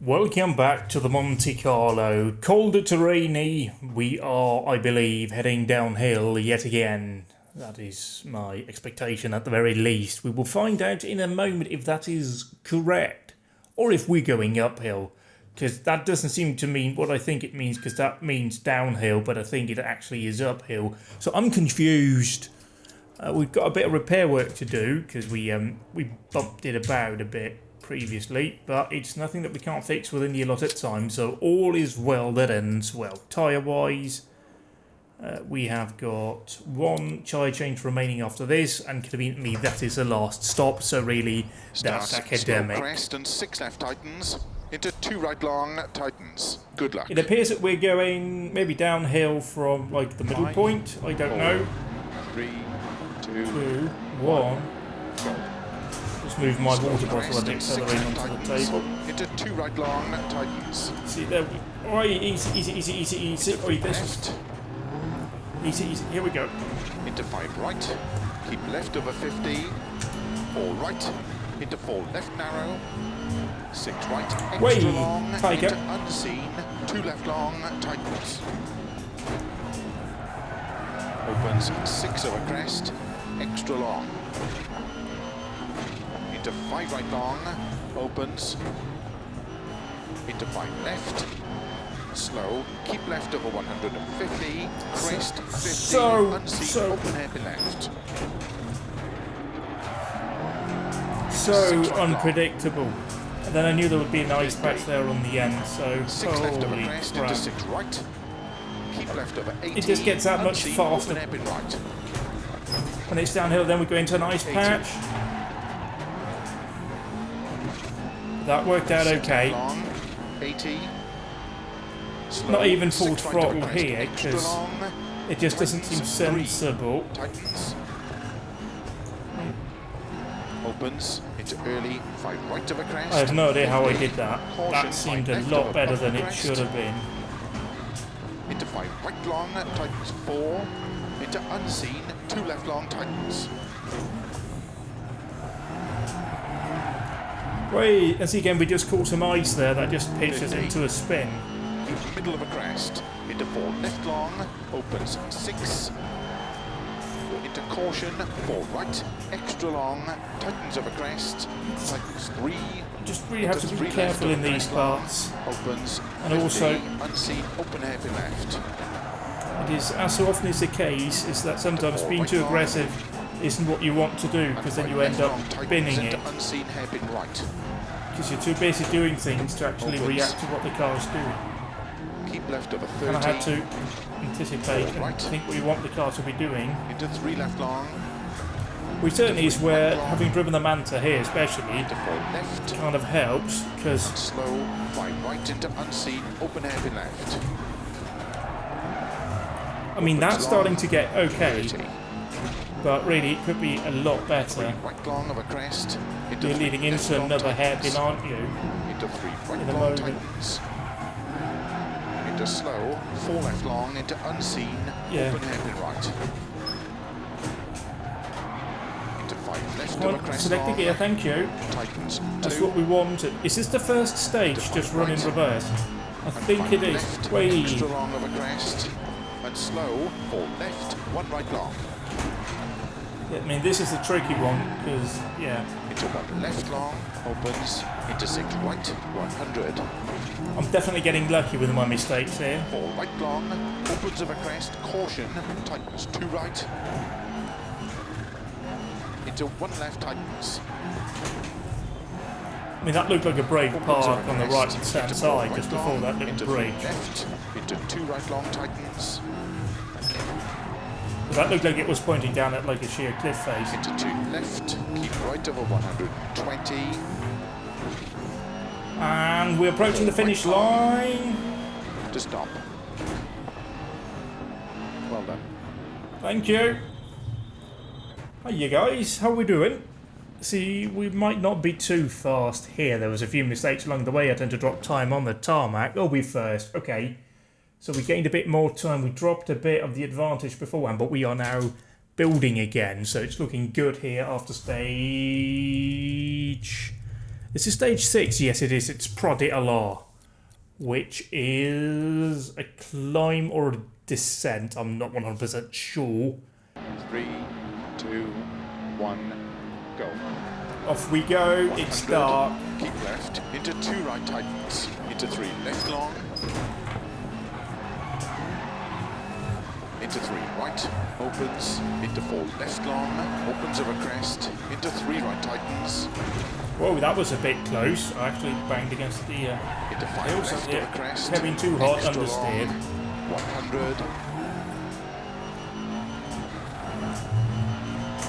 Welcome back to the Monte Carlo. Col de Turini. We are, I believe, heading downhill yet again. That is my expectation at the very least. We will find out in a moment if that is correct. Or if we're going uphill. Because that doesn't seem to mean what I think it means, because that means downhill, but I think it actually is uphill. So I'm confused. We've got a bit of repair work to do, because we bumped it about a bit previously, but it's nothing that we can't fix within the allotted time, so all is well that ends well. Tyre wise, we have got one tyre change remaining after this, and conveniently that is the last stop, so really that's academic. Crest and 6 left tightens into 2 right long tightens. Good luck. It appears that we're going maybe downhill from like the middle point. I don't know. 3, 2, 1 go. Just move my water bottle a bit further in onto the table. Into 2 right long tightens. See there. Alright, easy. Oi, this. Easy. Here we go. Into 5 right. Keep left over 50. 4 right. Into 4 left narrow. 6 right. Extra long. Tiger. Into unseen. 2 left long tightens. Opens 6 over crest. Extra long. Into 5 right long, opens, into 5 left, slow, keep left over 150, crest 50, unseen, open hairpin left. So unpredictable. And then I knew there would be an ice patch there on the end, so 6 left over holy crest, crap. into 6 right, keep left over 80, It just gets that much unseen, faster. open hairpin right. When it's downhill, then we go into an ice 80. patch. That worked out okay. Long, 80. Slow, Not even full 6 right over throttle crest, here, extra because long, it just doesn't seem tightens, 3, sensible. tightens. Opens into early 5 right of a crest. I have no idea how I 50. did that. Caution, That seemed 5 a left lot of better above than the it crest. should have been. Into 5 right long, tightens 4. Into unseen, 2 left long, tightens. Wait, and see again, we just caught some ice there that just pitched us 50. into a spin. Middle of a crest. Into 4 left long, opens 6. Into caution, 4 right, extra long, tightens of a crest, tightens 3. Just really have to be Three careful left in of these crest long, parts. Opens And 50, also- unseen, open hairpin left. It is, as so often is the case, is that sometimes being too aggressive isn't what you want to do, because then you end up spinning it. Into unseen hairpin right. Because you're too busy doing things to actually react to what the car's doing. Keep left over 30. And I had to anticipate and Right. think what you want the car to be doing. Into 3 left long. Which certainly is where, having driven the Manta here especially, Into 4 left. kind of helps, because Slow. 5 right into unseen. Open hairpin left. I mean that's starting to get okay, 30. but really it could be a lot better. Right long of a crest. Into You're 3 leading left into long another hairpin, tightens. aren't you? Into 3 right in a long moment. tightens. Into slow. 4 left long into unseen. Yeah. Open hairpin right. Into 5 left Come of a on, crest select the long. gear, thank you. Tightens. That's 2. what we wanted. Is this the first stage, just run in reverse? I think it is. Left, Wait. extra long of a crest. And slow. 4 left. 1 right long. I mean, this is the tricky one, because, yeah, Into 1 left long, opens, into 6 right, 100. I'm definitely getting lucky with my mistakes here. 4 right long, opens of a crest, caution, tightens 2 right. Into 1 left, tightens. I mean, that looked like a brake Opens park of a on the crest, right-hand into side, 4 just right before long, that little into 3 bridge. left, into 2 right long, tightens. That looked like it was pointing down at like a sheer cliff face. Into 2 left, keep right over 120. And we're approaching the finish line. To stop. Well done. Thank you. Hiya guys, how are we doing? See, we might not be too fast here. There was a few mistakes along the way. I tend to drop time on the tarmac. Oh, we first. Okay. So we gained a bit more time. We dropped a bit of the advantage beforehand, but we are now building again. So it's looking good here after stage This is stage 6. Yes, it is. It's Prod Alar, which is a climb or a descent. I'm not 100% sure. 3, 2, 1, go. Off we go. It's dark. Keep left. Into 2 right tightens. Into 3 left long. Into 3 right. Opens. Into 4 left long. Opens over crest. Into 3 right tightens. Whoa, that was a bit close. I actually banged against the Into 5 hills. left over crest. Having too hot, Extra understeered. long. 100.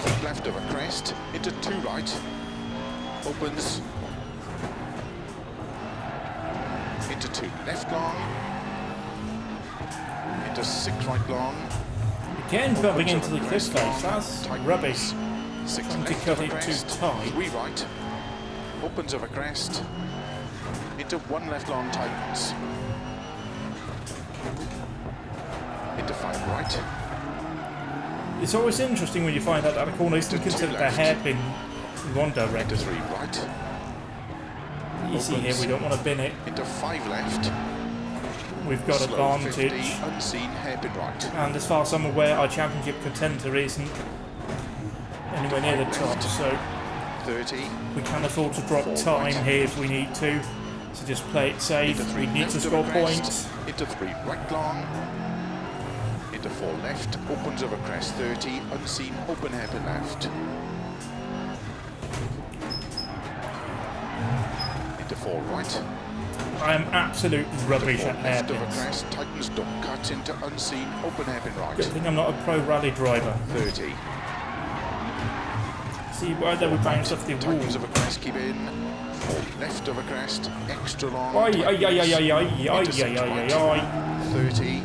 Keep left over crest. Into 2 right. Opens. Into 2 left long. Into 6 right long. Again, bumping Opens into the over cliff crest face. long. That's Tightens. rubbish. 6 Trying to left cut over it too crest. tight. 3 right. Opens over crest. Into 1 left long tightens. Into 5 right. It's always interesting when you find out that a corner isn't Into 2 considered a left. hairpin in one Into direction. 3 right. You see here, we don't want to bin it. Into 5 left. We've got Slow advantage. 50, unseen hairpin right. And as far as I'm aware, our championship contender isn't anywhere near the top, so 30. we can afford to drop 4 time right. here if we need to. So just play it safe. Into 3 We need left to over score crest. points. Into 3 right long. Into 4 left. Opens over crest 30. Unseen open hairpin left. Into 4 right. I am absolute rubbish Into 4 at left over hairpins. crest. Tightens don't cut into unseen open hairpin right. Good thing I'm not a pro rally driver. 30. See why they would bounce off the wall. Tightens over crest. Keep in. 4 left over crest. Extra long. Oi, oi, oi, tightens. oi, oi, oi, oi, Into 6 oi, oi, right. oi. 30.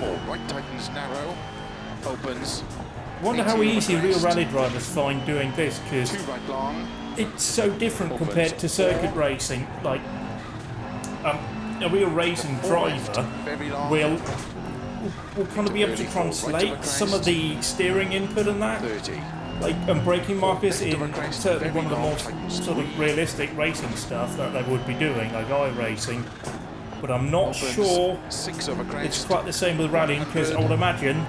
4 right tightens narrow. Opens. Wonder how 80 over easy real crest. rally drivers find doing this, because 2 right long. it's so different Opens. compared to circuit 4. racing. Like, a real racing 4 left, driver very long. will kind of be able to 34 right over translate some of crest. the steering input and that. 30. Like, and braking markers left in over crest, certainly very one of the long, more tightens sort of 3. realistic racing stuff that they would be doing, like iRacing. But I'm not Opens. sure 6 over crest. it's quite the same with rallying, because I would imagine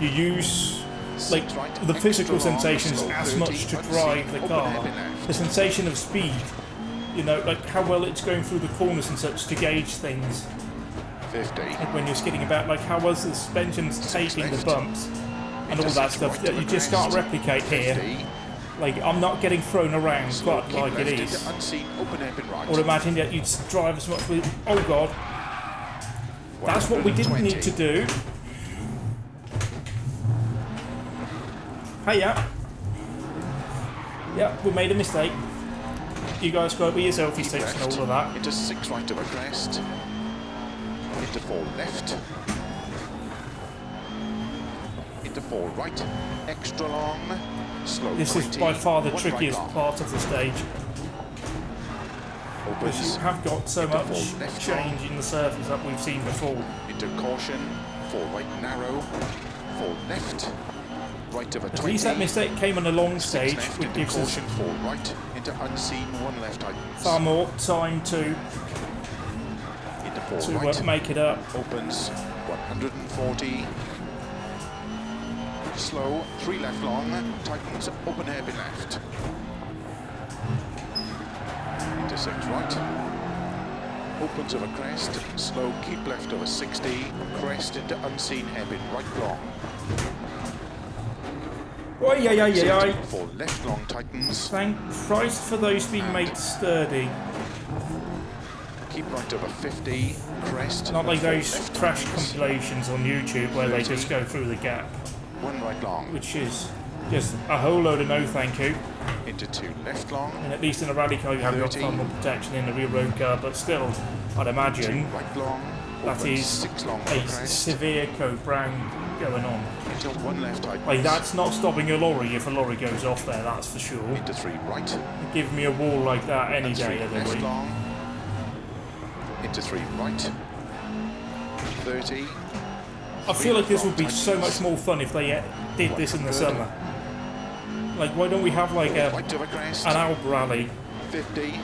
you use like 6 right, the physical extra long, sensations slow as 30, much to unseen, drive the open car, hairpin left. the sensation of speed, you know, like how well it's going through the corners and such to gauge things. 50. Like when you're skidding about, like how well the suspension's taking the left. bumps and all Into that 6 stuff right that over you just crest. can't replicate here. 50. Like, I'm not getting thrown around Slow, quite keep like left it into is. unseen open hairpin right. I would imagine that you'd drive as much with. Oh god, that's what we didn't need to do. Hey, yeah. Yeah, we made a mistake. You guys got to be your selfie Keep sticks and left. all of that. Into 6 right over crest. Into 4 left. Into 4 right. Extra long. Slow This is 20, by far the 1 trickiest right long. part of the stage, because Opens. you have got so Into much 4 left change in the surface that we've seen before. Into caution. 4 right narrow. 4 left. Right over 20. At least that mistake came on a long 6 stage, left which into gives us caution. 4 right. Into unseen 1 left tightens. far more time to Into 4 right. make it up. Opens 140. Slow, 3 left long, tightens, open hairpin left. Into 6 right. Opens over crest, slow, keep left over 60. Crest into unseen hairpin right long. Oi, oi, oi, oi, 60 oi. for left long tightens. Thank Christ for those being made sturdy. Keep right over 50. Crest. Not like four those left crash tightens. compilations on YouTube where they 30. just go through the gap, 1 right long. which is just a whole load of no thank you. Into 2 left long. And at least in a rally car you have got 30. far more protection in a real road car, but still, I'd 2 imagine right long. that Opens is 6 long a for crest. severe code brown going on. Into 1 left tightens. Like, that's not stopping a lorry if a lorry goes off there, that's for sure. Into 3 right. Give me a wall like that any And 3 day of the left week. long. Into 3 right. 30. I feel like this would be so much more fun if they did this in the summer. Like, why don't we have like a Right to the crest. an Alp rally? 50.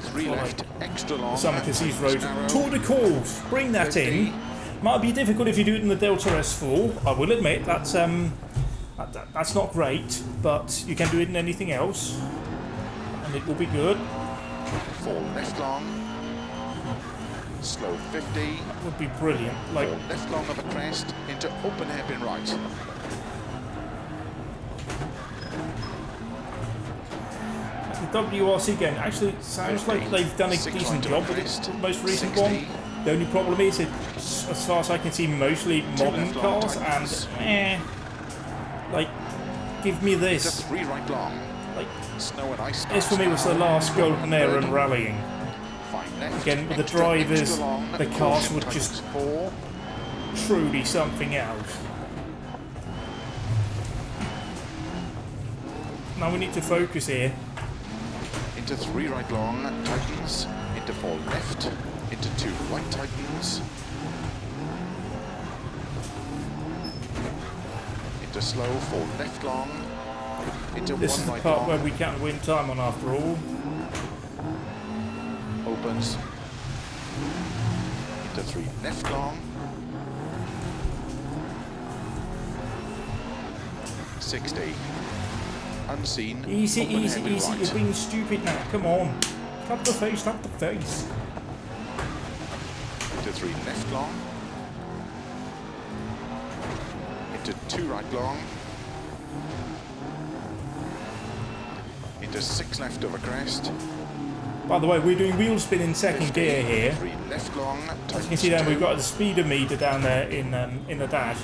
3 left. Extra long. Some of these roads. Narrow. Tour de course. Bring that 50. in. Might be difficult if you do it in the Delta S4. I will admit that's not great, but you can do it in anything else, and it will be good. 4 left long. Slow 50. That would be brilliant. Like, 4 left long of a crest into open hairpin right. the WRC game actually sounds like they've done a decent job with the most recent one. The only problem is it's, as far as I can see, mostly modern cars, and like, give me this. 3 right long. Like, Snow and ice. this for me was the last golden era in rallying. 5 left. Again, with the Extra drivers, long. the cars were Caution just 4. truly something else. Now we need to focus here. Into 3 right long, tightens. Into 4 left. Into 2 right tightens. Into slow, 4 left long. Into This 1 is the right part long. where we can't win time on after all. Opens. Into 3 left long. 60. Unseen. Easy, open easy, hairpin easy. right. You're being stupid now. Come on. Tap the face, tap the face. Into 3 left long. Into 2 right long. Into 6 left over crest. By the way, we're doing wheel spin in second 50, gear here. 3 left long. As you can see down, we've got the speedometer down there in the dash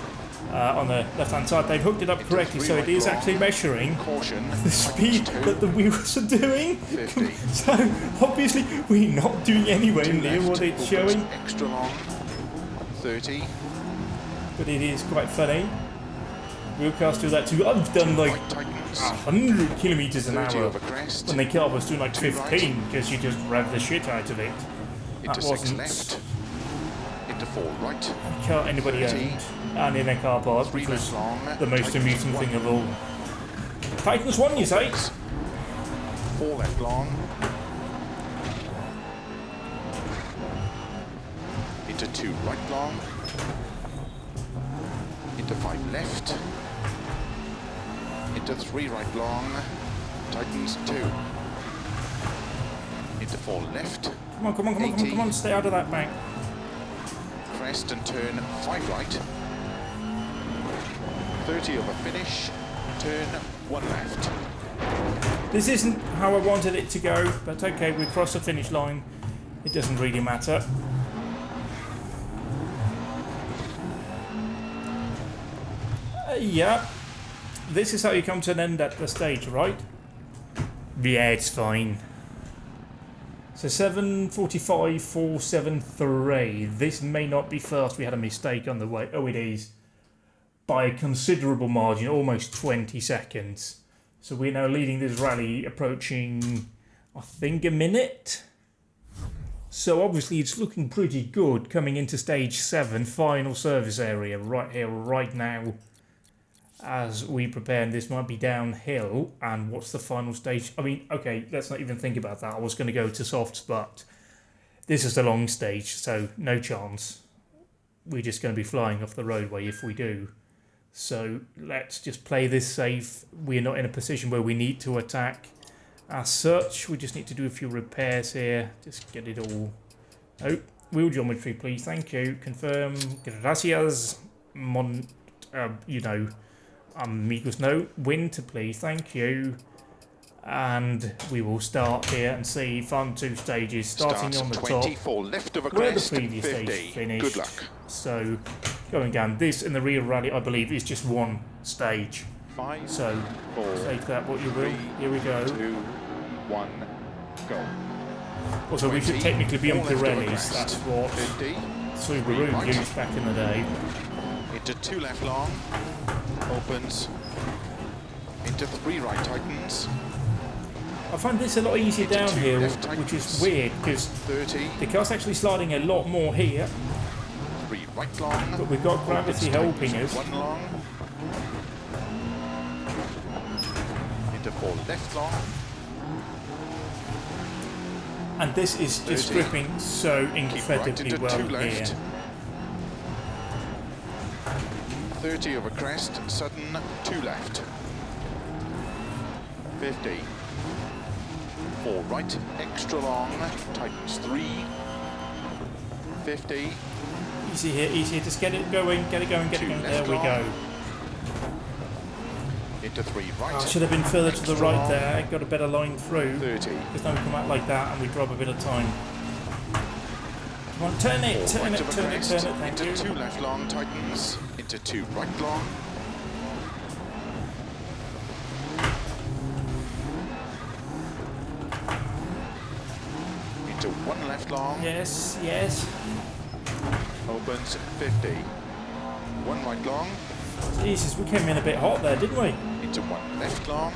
on the left-hand side. They've hooked it up correctly, so it is actually measuring Caution. the speed that the wheels are doing. 50. So obviously we're not doing anywhere 2 near left, what it's opens showing, Extra long. 30. but it is quite funny. Wheelcast do that too. I've done like Right tightens. 100 kilometers an 30 hour over crest. when the car was doing like 2 15 because you just rev the shit out of it. Into That 6 wasn't left. Into 4 right. a car anybody 30. owned, and in a car park, 3 which was left long. the most Tightens amusing 1. thing of all. Titans won, you say? 4 left long. Into 2 right long. Into 5 left. Into 3 right long. Tightens 2. Into 4 left. Come on, come on, come on, come on, come on, stay out of that bank. Crest and turn 5 right. 30 over finish. Turn 1 left. This isn't how I wanted it to go, but okay, we crossed the finish line. It doesn't really matter. Yeah, this is how you come to an end at the stage, right? Yeah, it's fine. So 7:45, 4:73. This may not be fast. We had a mistake on the way. Oh, it is. By a considerable margin, almost 20 seconds. So we're now leading this rally, approaching, I think, a minute. So obviously it's looking pretty good coming into stage 7, final service area, right here, right now. As we prepare, and this might be downhill. And what's the final stage? I mean, okay, let's not even think about that. I was going to go to softs, but this is the long stage, so no chance. We're just going to be flying off the roadway if we do. So let's just play this safe. We're not in a position where we need to attack as such. We just need to do a few repairs here. Just get it all. Oh, wheel geometry, please. Thank you. Confirm. Gracias. You know. Amigos, no. Winter, please. Thank you. And we will start here and see fun 2 stages starting on the 24 left of a where the crest, previous 50. stage finished. Good luck. So going down, this in the real rally, I believe, is just one stage. 5, So 4, take that what you will. 3, Here we go. 2, 1, go. Also, we should 20, technically be on 4 left of a Pirellis. crest, That's what 50. Subaru right. used back in the day. Into 2 left long. Opens. Into 3 right tightens. I find this a lot easier Into 2 downhill, left which is tightens. weird because 30. the car's actually sliding a lot more here, 3 right long. but we've got gravity Opens, helping tightens, us. 1 long. 4 left long. And this is just 30. gripping so incredibly Keep right into well 2 left. here. 30 over crest, sudden, 2 left. 50. 4 right, extra long, tightens 3. 50. Easy here, just get it going, get it going. There we go. Into 3 right. Oh, should have been further to the right there, got a better line through. 30. Because now we come out like that and we drop a bit of time. Come on, turn it, thank Into you. 2 left long, tightens. Into 2 right long. Into 1 left long. Yes. Opens 50. 1 right long. Jesus, we came in a bit hot there, didn't we? Into 1 left long.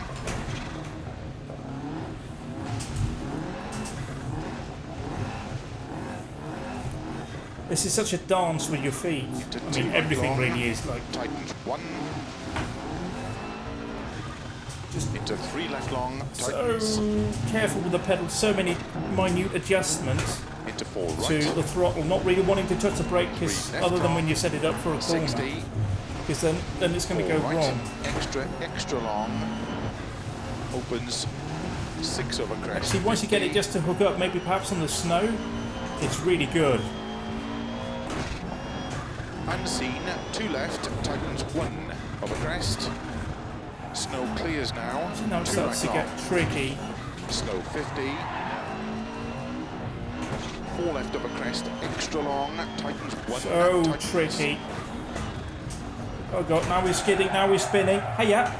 This is such a dance with your feet. I mean, everything really is like. Tightens 1. Just into 3 left long. Tightens. So careful with the pedal. So many minute adjustments Into 4 right. to the throttle. Not really wanting to touch the brake, because other than when you set it up for a corner, 60. because then it's going to go right. wrong. Extra long. Opens 6 over crest. See, once you get it just to hook up, maybe perhaps on the snow, it's really good. Unseen, 2 left, tightens 1 over crest. Snow clears now. So now it 2 starts to right get long. tricky. Snow 50. 4 left over crest, extra long, tightens 1. So tightens. tricky. Oh god, now we're skidding, now we're spinning. Hiya!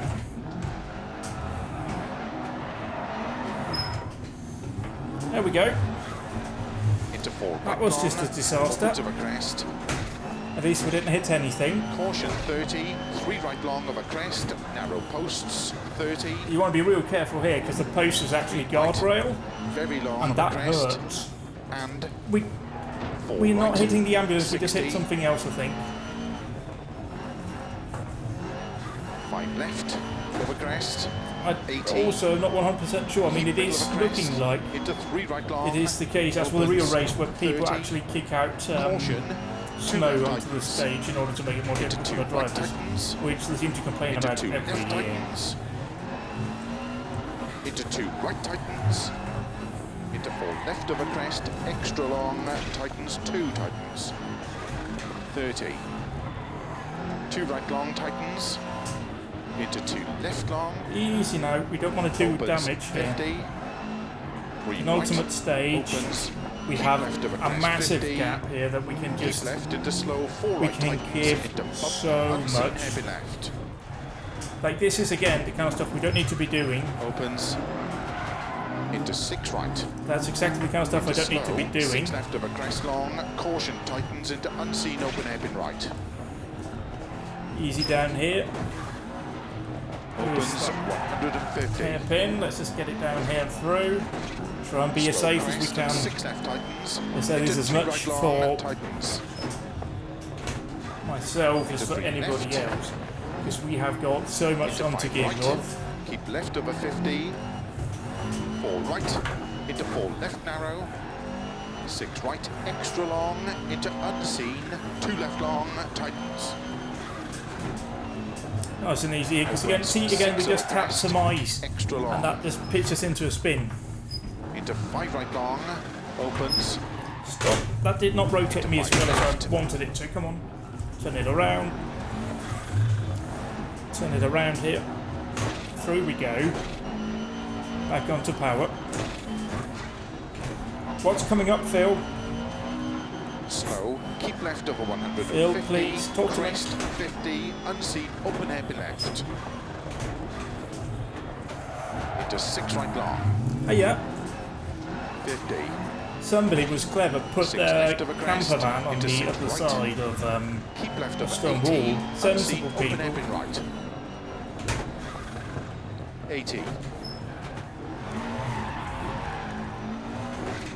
There we go. Into 4 That right was long, just a disaster. opens over crest. At least we didn't hit anything. Caution 30, 3 right long over crest, narrow posts 30. You want to be real careful here, because the post is actually guardrail, Very long and over that crest. hurts. And We're 4 not right, hitting the ambulance, we just hit 60. something else, I think. 5 left over crest. I'm 80. also not 100% sure. I mean, it is Middle of a crest. looking like Into 3 right long. it is the case. That's with a real Opens race where people 30. actually kick out Caution. 2 snow left onto the tightens. stage in order to make it more Into difficult 2 for the right drivers, tightens. which they seem to complain Into about 2 every left year. tightens. Into 2 right tightens. Into 4 left over crest, extra long, tightens, 2 tightens. 30. 2 right long tightens. Into 2 left long. Easy now, we don't want to do Opens damage 50. here. 3 In right. ultimate stage, Opens. we Keep have left over a crest, massive 50. gap here that we can Keep just left into slow, 4 we right can tightens. give Into bump, so unseen, much. heavy left. like this is again the kind of stuff we don't need to be doing. Opens. Into 6 right. That's exactly the kind of stuff I don't need to be Slow, doing. 6 left over crest long. Caution tightens into unseen open hairpin right. Easy down here. Opens 150. Hairpin. Let's just get it down here and through. Try and be as Slow safe as we crest, can. 6 left tightens. As that is Into as 2 much right long, for tightens. myself as Into for 3 anybody left. else, because we have got so much Into on to 5 give right. of. Keep left over 50. 4 right. Into 4 left narrow. 6 right. Extra long. Into unseen. 2 left long. Tightens. Nice and easy, because again, see again, we just tap some ice, Extra long. and that just pitches us into a spin. Into 5 right long. Opens. Stop. That did not rotate me as well as I wanted it to. Come on. Turn it around. Turn it around here. Through we go. Back onto power. What's coming up, Phil? Slow. Keep left over 150. Phil, please, talk to me. Crest 50. Unseen. Open hairpin left. Into 6 right long. Hey, yeah. 50. Somebody was clever, put 6 their left of a crest, camper van on into the 6 other right. side of Keep left over stone 80. wall. Sensible Unseen, open people. hairpin right. 80.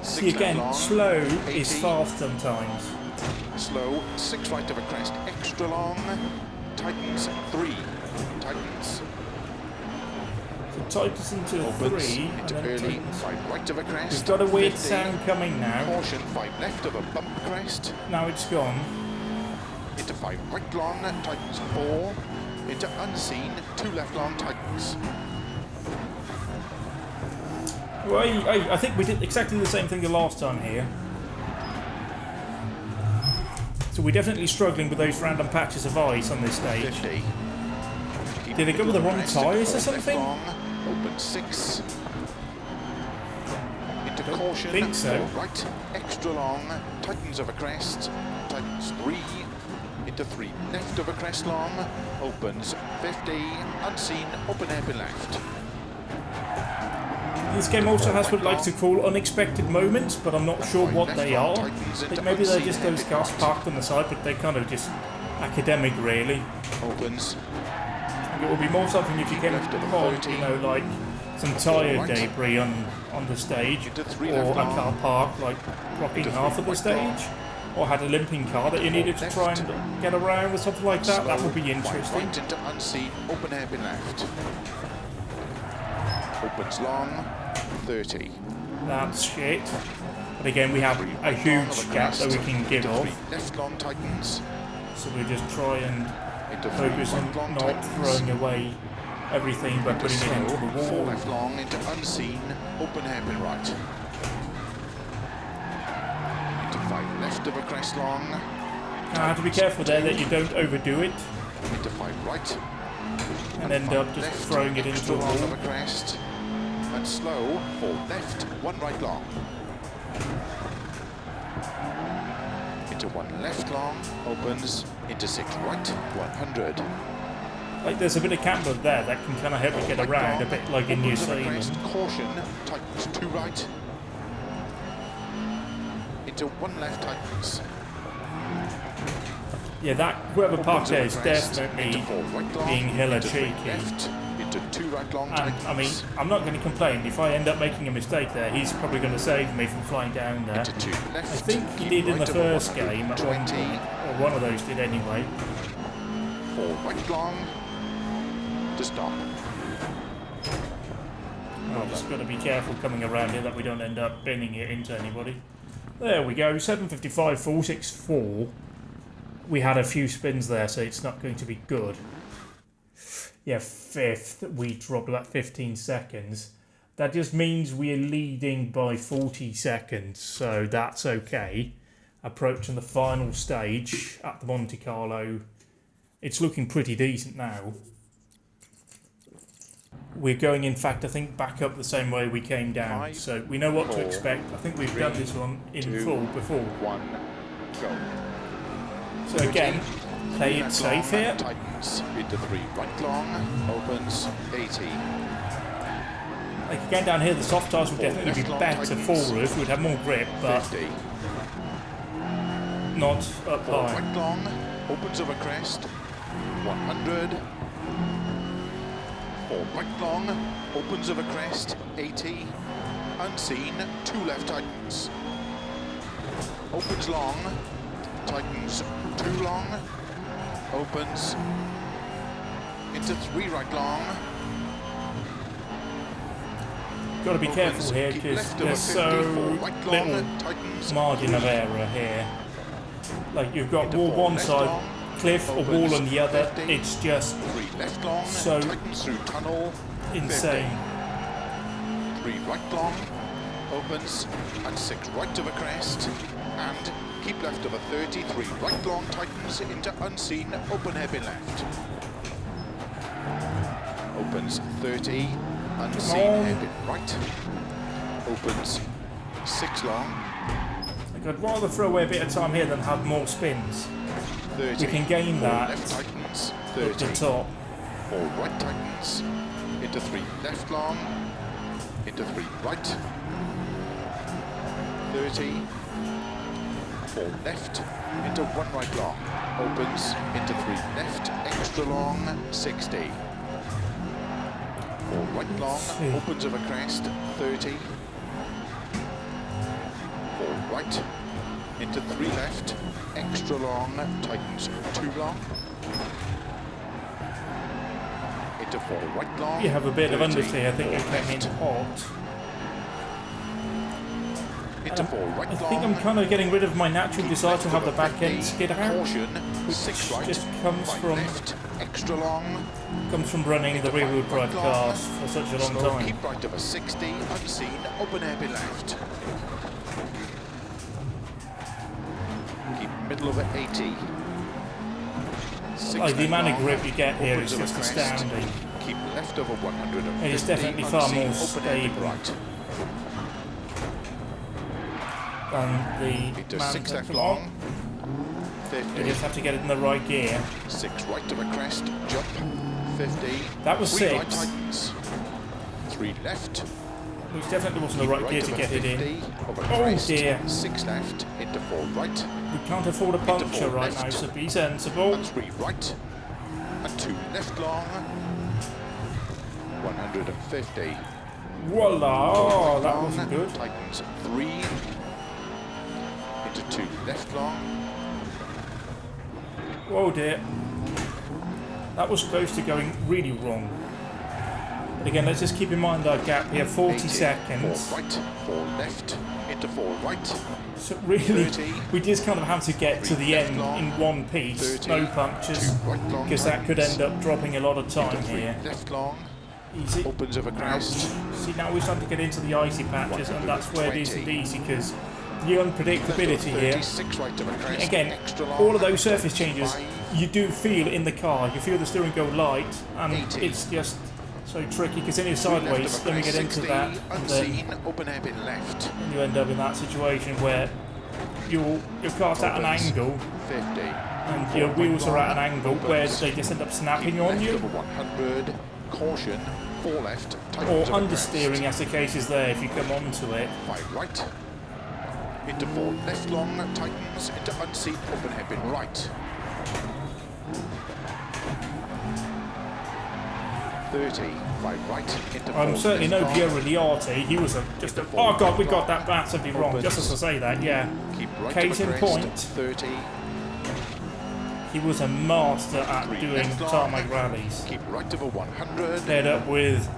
See again, long, slow 80. is fast sometimes. Slow, 6 right of a crest, extra long, tightens, 3, tightens, tightens into Opens 3, and into then early, tightens. 5 right of a crest. We've got a weird 50. sound coming now. Caution, 5 left of a bump crest. Now it's gone. Into 5 right long, tightens 4. Into unseen, 2 left long, tightens. Well, I think we did exactly the same thing the last time here. So we're definitely struggling with those random patches of ice on this stage. 50. Did they go with the wrong tyres or something? Long, open 6. Into caution, think so. 4 right, extra long, tightens of a crest, tightens 3. Into 3 left of a crest long, opens 50, unseen, open hairpin left. This game also has what I like to call unexpected moments, but I'm not sure what they are. I think maybe they're just those cars parked on the side, but they're kind of just academic, really. Opens. It would be more something if you came upon, you know, like some tyre debris on the stage, or a car park, like blocking half of the stage, or had a limping car that you needed to try and get around or something like that. That would be interesting. Right into unseen, open hairpin left. Opens long, 30. That's shit. But again, we have a huge gap that we can give off. Left long tightens. So we just try and focus on not throwing away everything by putting it into the 4 wall. left long into unseen, open hairpin right. Into 5 left of a crest long. Now, have to be careful there that you don't overdo it Into 5 right. and end up just throwing it into the long of wall. a crest. And slow, 4 left, 1 right long. Into 1 left long, opens, into 6 right, 100. Like there's a bit of camber there that can kind of help you get around, a bit like in New Zealand. Caution, tightens 2 right. Into 1 left, tightens. Yeah, that whoever parked there is definitely being hella cheeky. Into 2 right long, And I mean, I'm not going to complain. If I end up making a mistake there, he's probably going to save me from flying down there. into 2 left. I think he did in the first game at one 20. point, or one of those did anyway. 4 right long. To stop. I've just got to be careful coming around here that we don't end up binning it into anybody. There we go, 755, 464. We had a few spins there, so it's not going to be good. Yeah, 5th, we dropped about 15 seconds. That just means we're leading by 40 seconds, so that's okay. Approaching the final stage at the Monte Carlo. It's looking pretty decent now. We're going, in fact, I think, back up the same way we came down. 5, so we know what to 4, expect. I think we've 3, done this one in 2, full before. 1, go. So again, play it safe here. Tightens into 3 right long, opens 80. Like again down here, the soft tires would definitely be better for us. We'd have more grip, but 50. not up 4 high. right long, opens of a crest, 100. 4 right long, opens of a crest, 80. Unseen, 2 left tightens. Opens long, tightens 2 long, opens into 3 right long. Got to be careful here because there's so little margin of error here. Like you've got wall one side, cliff, or wall on the other. It's just so insane. 3 right long, opens, and 6 right of a crest, and keep left of a 30, 3 right long, tightens into unseen, open hairpin left. Opens 30, unseen hairpin right, opens 6 long. Like I'd rather throw away a bit of time here than have more spins. 30, We can gain that left tightens, at 30, the top. 4 right tightens, into 3 left long, into 3 right, 30, 4 left, into 1 right long, opens, into 3 left, extra long, 60. 4 right long, opens of a crest, 30. 4 right, into 3 left, extra long, tightens 2 long. into 4 right long. You have a bit of 30, understeer. I think you're 4 coming in left, hot. into 4 right I long. think I'm kind of getting rid of my natural desire to have the back end 50, skid out. Caution, 6 right, Just comes 5 from left, extra long. running the rear-wheel drive long, cars for such a long slow, time. keep right of a 60, unseen, open hairpin left. Keep middle of a 80. 6 Like, the amount of long, grip you get here opens is of a just crest. astounding. Keep left over 150. It is definitely far unseen, more open hairpin stable right. than the Into man 6 left that- long. You 50. just have to get it in the right gear. 6 right of a crest, jump. 50. That was 3 6. right tightens. 3 left. Which definitely wasn't the right gear to of a get it in. 50, of a Oh crest, dear. 6 left, into 4 right, We can't afford a puncture four right left. now, so be sensible. and 3 right, and 2 left long, 150. Voila! Oh, that long, wasn't good. tightens 3, into 2 left long, Oh dear. That was close to going really wrong. But again, let's just keep in mind our gap here, 40 80, seconds. 4 right, 4 left, into 4 right, So really, 30, we just kind of have to get to the left end long, in one piece, 30, no punctures, 2 right long, because that could tightens, end up dropping a lot of time into 3 here. left long, Easy. opens of a crest, See, now we're starting to get into the icy patches, and that's where it isn't easy, because the unpredictability here. 36 right of a crest, Again, extra long, all of those surface changes, 5, you do feel in the car. You feel the steering go light, and 80. it's just so tricky, because then you're 3 left sideways, of a then we get crest, into 60, that, and then unseen, open hairpin left, you end up in that situation where your car's at an Opens. angle, 50, and your wheels are at an angle where they just end up snapping on left you, over 100, caution, 4 left, or tightens of a understeering as the case is there if you come onto it. crest, 5 right, into 4 left long, tightens, into unseen, open hairpin right, 30, 5 right, into 4 I'm certainly no left Piero long, Liati. He was just a. Oh god, we got that massively wrong. Just as I say that, yeah. keep right Case of a in crest, point. 30, He was a master at 3 doing left long, tarmac rallies. keep right over 100, Paired up with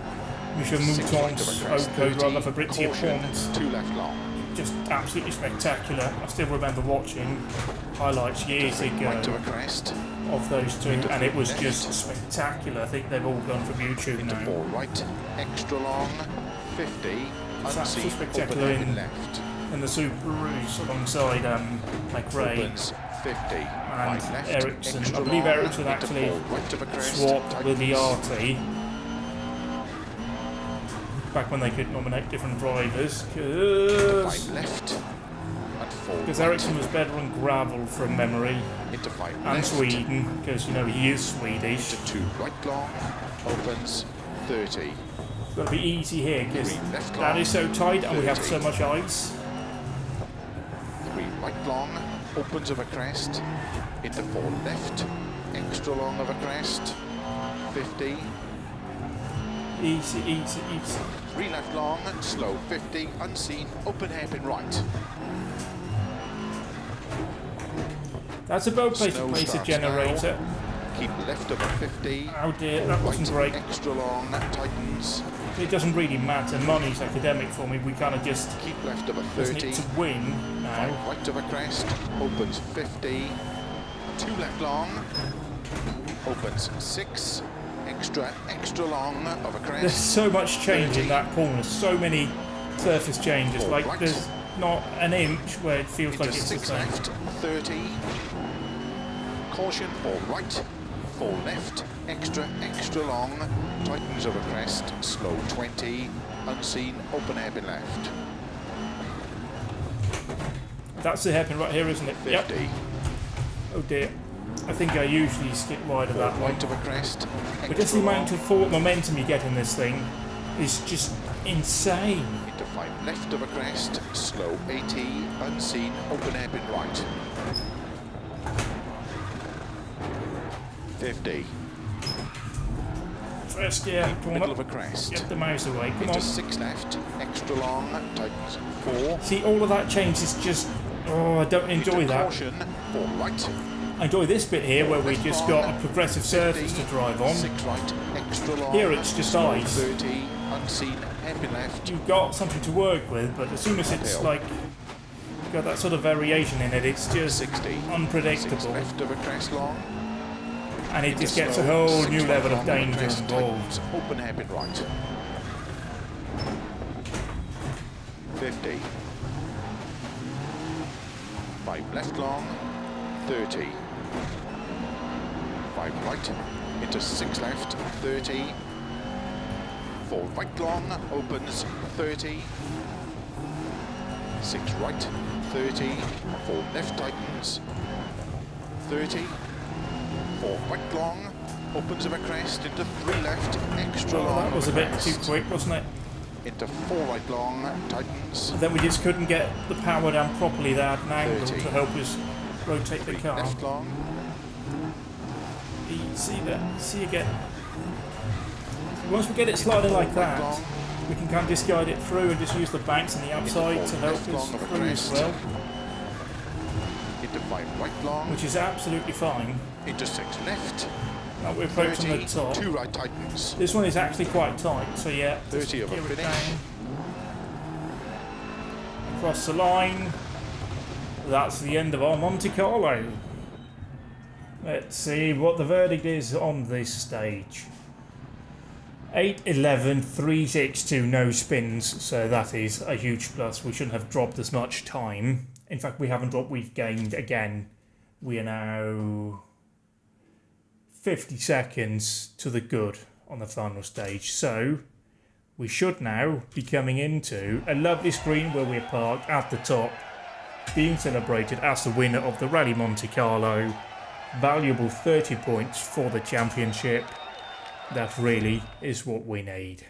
Michel 6 right Mouton's of a crest, Oko 30, driver Fabrizio caution, Pons. 2 left long, Just absolutely spectacular. I still remember watching highlights years right ago of a crest, of those two, into and it was left. just spectacular. I think they've all gone from YouTube into now. 4 right, extra long, 50, It's unseen, absolutely open spectacular hairpin in- left, In the Subarus alongside McRae opens, 50, and 5 left, Ericsson. I extra believe long, Ericsson into actually 4 right of a crest, swapped with the tightens, RT back when they could nominate different drivers, 5 left, and 4 because right, Ericsson was better on gravel from memory, into 5 and left, Sweden, because you know he is Swedish. into 2 right long, opens, 30, It's got to be easy here because 3 left that long, is so tight and we have 30. so much ice. 3 right long, opens of a crest, into 4 left, extra long of a crest, 50, Easy, easy, easy. 3 left long, slow 50, unseen, open hairpin right. That's a boat place to Snow place a starts generator. Keep left of a 50, Oh dear, that wasn't right, great. extra long, tightens, It doesn't really matter. Money's academic for me. We kind of just keep left of a just 30, need to win 5 now. right of a crest, opens 50, 2 left long, opens 6, extra long of a There's crest, so much change in that corner. So many surface changes. Like right. there's not an inch where it feels into like it's the 6 same. left, 30, caution, 4 right, 4 left, extra long, tightens of a crest, slow 20, unseen, open hairpin left, That's the hairpin right here, isn't it? 50, Yep. Oh dear. I think I usually skip wide of 4 that one. right of a crest, But just the amount of forward momentum you get in this thing is just insane. into 5 left of a crest, slow 80, unseen, open hairpin right, 50, First gear, come middle on of a up. crest, Get the mouse away, come into on. 6 left, extra long, tightens 4, See, all of that change is just... Oh, I don't enjoy into that. caution, 4 right, I enjoy this bit here where we just got a progressive surface to drive on. 6 right, extra long. Here it's just ice. 30, unseen, happy left. You've got something to work with, but as soon as it's Uphill. like got that sort of variation in it, it's just 60, unpredictable. 6 left of a crest long. And it Into just gets a slow, whole 6 new right level of long of a danger crest, involved. tightens, open hairpin right. 50. 5 left long, 30. 5 right, into 6 left, 30. 4 right long, opens, 30. 6 right, 30. 4 left tightens, 30. 4 right long, opens of a crest, into 3 left, extra Oh, long. that was a of bit crest. too quick, wasn't it? Into 4 right long, tightens. Then we just couldn't get the power down properly there at an angle 30. to help us rotate the 3 car. left long, See that? See again. Once we get it sliding like that, long, we can kind of just guide it through and just use the banks on the outside to help left us long of a through as crest. well, into 5 right long, which is absolutely fine. into 6 left, Now we're approaching 30, the top. 2 right tightens, This one is actually quite tight, so yeah. just 30 of a gear it finish. down. Across the line. That's the end of our Monte Carlo. Let's see what the verdict is on this stage. 8:11, 3:62, no spins, so that is a huge plus. We shouldn't have dropped as much time. In fact, we haven't dropped, we've gained again. We are now 50 seconds to the good on the final stage. So we should now be coming into a lovely screen where we're parked at the top, being celebrated as the winner of the Rally Monte Carlo. Valuable 30 points for the championship. That really is what we need.